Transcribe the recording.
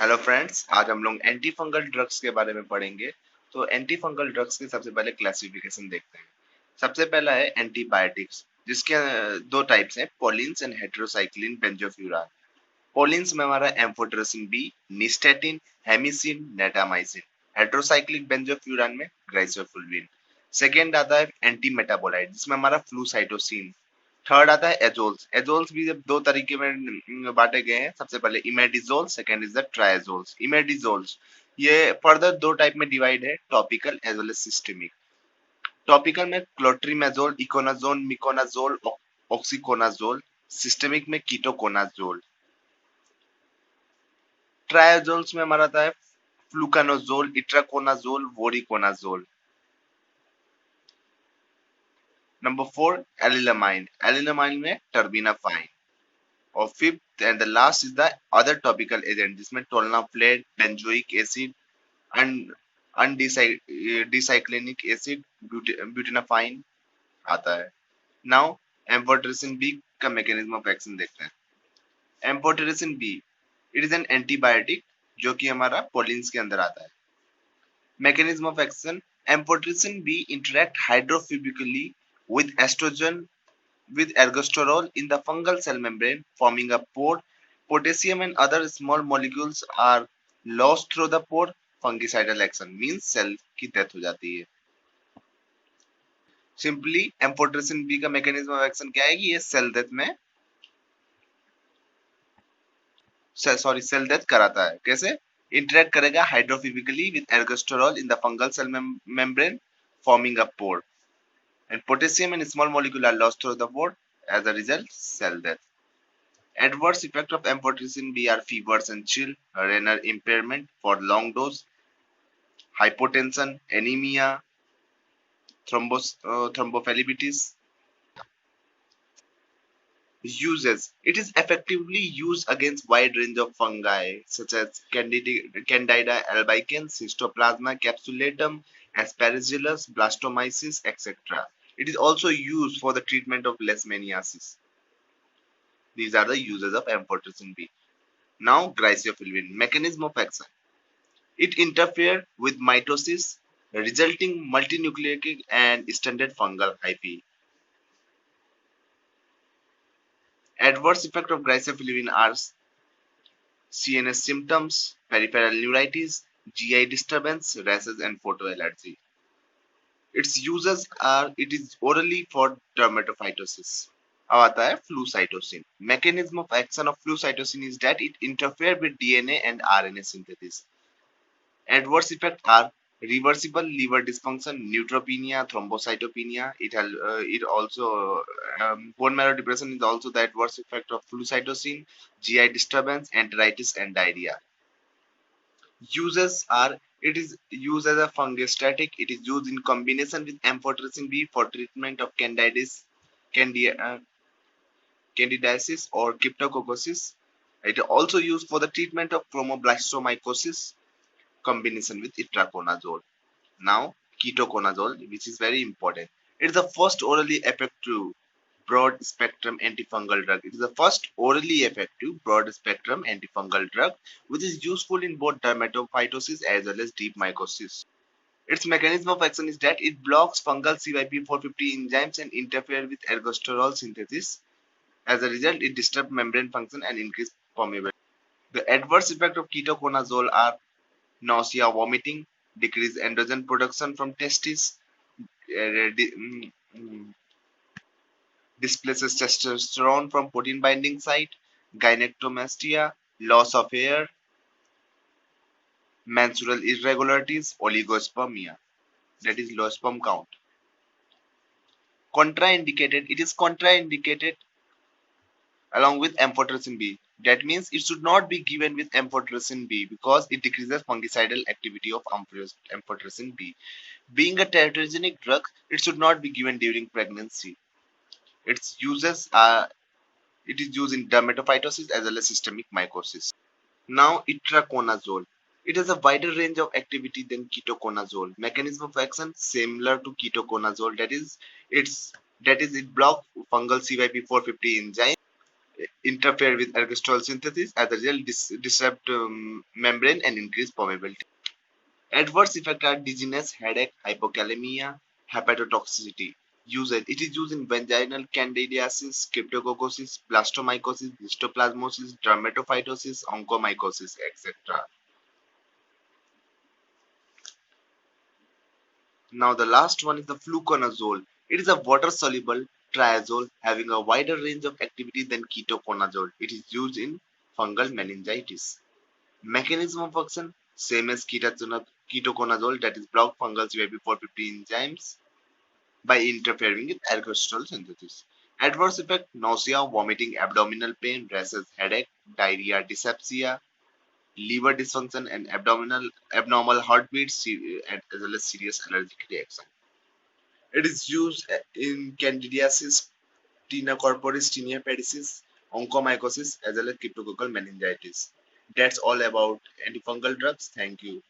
Hello friends, आज हम लोग एंटी फंगल ड्रग्स के बारे में पढ़ेंगे। तो एंटी फंगल ड्रग्स की सबसे पहले क्लासिफिकेशन देखते हैं। सबसे पहला है एंटीबायोटिक्स, जिसके दो टाइप्स हैं, पोलिन्स एंड हेटेरोसाइक्लिन बेंजोफ्यूरान। पोलिन्स में हमारा एम्फोटेरेसिन बी, निस्टेटिन, हेमिसिन, नेटामाइसिन। हेटेरोसाइक्लिक बेंजोफ्यूरान में ग्राइसोफुल्विन। सेकेंड आता है एंटी मेटाबोलाइट, जिसमें हमारा फ्लूसाइटोसिन। थर्ड आता है एजोल्स। एजोल्स भी जब दो तरीके में बांटे गए हैं। सबसे पहले imidazole, second is the triazoles. Imidazoles ये फर्दर दो टाइप में डिवाइड है, topical as well as systemic. Topical में clotrimazole, econazole, miconazole, oxiconazole. Systemic में कीटोकोनाजोल। ट्राइजोल्स में हमारा आता है fluconazole, itraconazole, voriconazole. Number 4 allylamine. Allylamine में टर्बिनाफाइन। और fifth and the last is the other topical agent, जिसमें tolnaftate, benzoic acid, undecylenic acid, butenafine आता है। नाउ एम्फोटेरेसिन बी का मैकेनिज्म ऑफ एक्शन देखते हैं। Amphotericin B, it is an antibiotic जो कि हमारा पोलिन्स के अंदर आता है। Mechanism of action, amphotericin B interact hydrophobically with estrogen with ergosterol in the fungal cell membrane, forming a pore. Potassium and other small molecules are lost through the pore. Fungicidal action means cell की death हो जाती है। Simply amphotericin B का mechanism of action क्या है कि ये cell death कराता है। कैसे? इंटरेक्ट करेगा hydrophobically with ergosterol in the fungal cell membrane, forming a pore, and potassium and small molecule are lost through the pore. As a result, cell death. Adverse effect of amphotericin B are fevers and chill, renal impairment for long dose, hypotension, anemia, thrombophlebitis. Uses: it is effectively used against wide range of fungi such as Candida albicans, Histoplasma capsulatum, Aspergillus, Blastomyces, etc. It is also used for the treatment of leishmaniasis. These are the uses of amphotericin B. Now, glycofulvin. Mechanism of action. It interferes with mitosis, resulting multinucleotic and standard fungal hyphae. Adverse effect of glycofulvin are CNS symptoms, peripheral neuritis, GI disturbance, rashes, and photoallergy. Its uses are: it is orally for dermatophytosis. अब आता है flucytosine. Mechanism of action of flucytosine is that it interferes with DNA and RNA synthesis. Adverse effects are reversible liver dysfunction, neutropenia, thrombocytopenia. It also bone marrow depression is also the adverse effect of flucytosine, GI disturbance, enteritis, and diarrhea. Uses are: it is used as a fungistatic. It is used in combination with amphotericin B for treatment of candidiasis or cryptococcosis. It is also used for the treatment of chromoblastomycosis, combination with itraconazole. Now, ketoconazole, which is very important. It is the first orally effective broad spectrum antifungal drug. It is the first orally effective broad spectrum antifungal drug which is useful in both dermatophytosis as well as deep mycosis. Its mechanism of action is that it blocks fungal CYP450 enzymes and interferes with ergosterol synthesis. As a result, it disturbs membrane function and increases permeability. The adverse effects of ketoconazole are nausea, vomiting, decreased androgen production from testes, displaces testosterone from protein binding site, gynecomastia, loss of hair, menstrual irregularities, oligospermia, that is low sperm count. Contraindicated, it is contraindicated along with amphotericin B. That means it should not be given with amphotericin B because it decreases fungicidal activity of amphotericin B. Being a teratogenic drug, it should not be given during pregnancy. Its uses are: it is used in dermatophytosis as well as systemic mycosis. Now, itraconazole. It has a wider range of activity than ketoconazole. Mechanism of action similar to ketoconazole. It blocks fungal CYP450 enzyme interfere with ergosterol synthesis, as a result disrupt membrane and increase permeability. Adverse effects are dizziness, headache, hypokalemia, hepatotoxicity. Usage. It is used in vaginal candidiasis, cryptococcosis, blastomycosis, histoplasmosis, dermatophytosis, onychomycosis, etc. Now the last one is the fluconazole. It is a water-soluble triazole having a wider range of activity than ketoconazole. It is used in fungal meningitis. Mechanism of action same as ketoconazole, that is block fungal CYP450 enzymes by interfering with ergosterol synthesis. Adverse effect nausea, vomiting, abdominal pain, rashes, headache, diarrhea, dyspepsia, liver dysfunction, and abnormal heartbeat, as well as serious allergic reaction. It is used in candidiasis, tinea corporis, tinea pedicis, onychomycosis, as well as cryptococcal meningitis. That's all about antifungal drugs. Thank you.